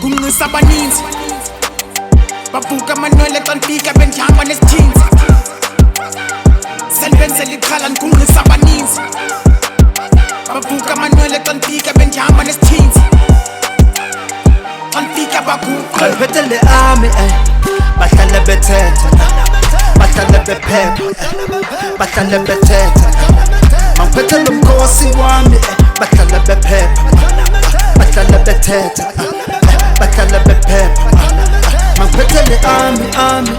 Kunqisa abaninzi bavuka amanwele xa ndifika bendihamba nesithinzi sendibenzela ixhala ndikunqisa abaninzi bavuka amanwele xa ndifika bendihamba nesithinzi xa ndifika baguqa ngiphethe le army bahlale bethetha bahlale bephepha bahlale bethetha ngiphethe lo mkhosi wami bahlale bephepha bahlale bethetha bahlale bephepha ngiphethe le army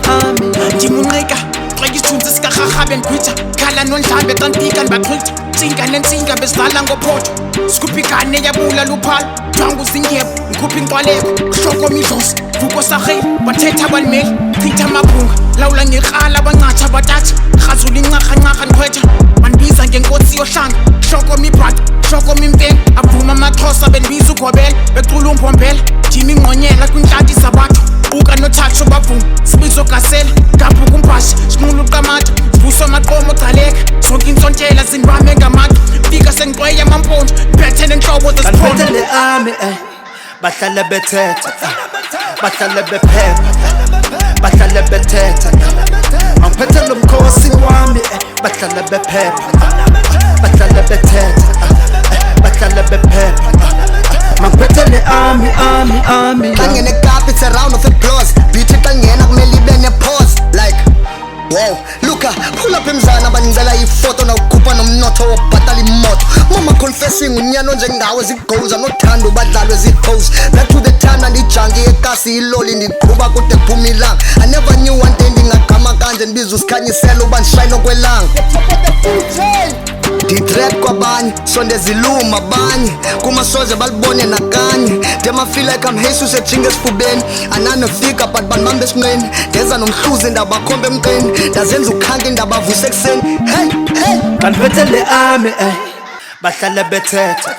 ndimunqika xa isithunzi sikarharhabe ndikhwitha khala nondlambe xa ndifika ndibaqhwitha tsinga nentsinga bezidlala ngophoto sikhupha igane yabulala uphala dwangu zindyebo ndikhupha inxwaleko hloko midlozi vuko sarheli bathetha balimeli chitha amabhunga lawula ngerhala bancatsha batatha rhazula incarhancarha ndikhwetha bandibiza ngenkosi yohlanga hloko mibrata hloko mimpeni avuma amaxhosa bendibiza ugobela becula umphombela jima ingqonyela kwintlanti zabatho uka nothatsho bavuma sibizo gasela ngabhuka umphashi sinqula uqamata sibuso amaqomo gcaleka zonke intsontela zindibame ngamata fika sengiqweya amampondo ndiphethe nenhlobo zesiphondo le army bahlale bethetha bahlale bephepha bahlale bethetha ngiphethe lo mkhosi wami bahlale bephepha bahlale bethetha bahlale bephepha ngiphethe le army Kangene cup, it's a round of applause. Beat it kangena kumele ibe ne-pause. Like, wow, Luka, pull up imzana banizela ifoto na ukupa nomnotho wobhatala imoto. Mama confessing unyano njengawe zigoza nothando badlalwe zipose. Back to the time nandijangi ekasi iloli ndiqhuba kude kuphuma ilanga. I never knew one day ndingagama kanje ndibiza usikhanyisela uba ndishayine okwelanga. Ditrap kwabanye, sondeziluma abanye kumasoze balibone nakanye. Dem I feel like I'm Jesus ejinga esifubeni ananofika but banibambe esinqeni ndeza nomhluzi ndabakhombe emqeni ndazenza ukhanka indaba avuse ekuseni. Hey ngiphethe le army bahlale bethetha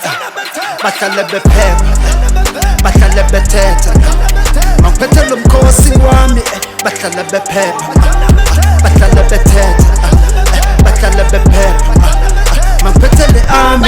bahlale bephepha bahlale bethetha ngiphethe lo mkhosi wami bahlale bephepha bahlale bethetha bahlale bephepha ngiphethe le army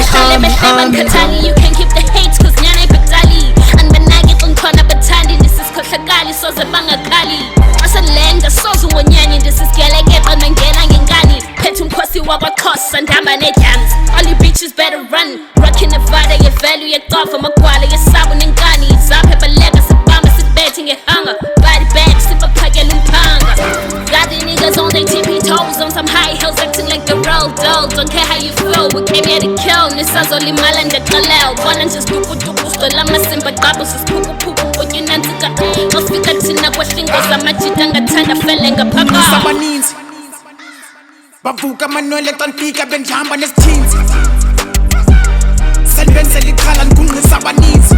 you can keep the hate cause nyana ibhedali anbanaki xinkhona bathandi ndisisikhohlakali soze bangakhali aselenga soze uwonyani ndisisigeleketa nangena ngenkani phethe umkhosi wakwaXhosa ndihamba nedyams all you bitches better run rocking nevada yevalue yeqofa amagwala yesabu nenkani izaphe baleka sibamba sibethe ngehanga body bag sibaphakela umphanga got the niggas on their tippy toes on some high hills acting like the road dog don't care how you feel we came here to kill nisazolimala ndexelel bona nje sidukuduku sigcwele amasimba qabo sisiphukuphuku kotyinantsika masifika thina kwehlingo zamajita ngathanda fele ngaphaka abaninzi bavuka amanwele xa ndifika bendihamba nesithinzi sendibenzela ixhala ndikunqisa abaninzi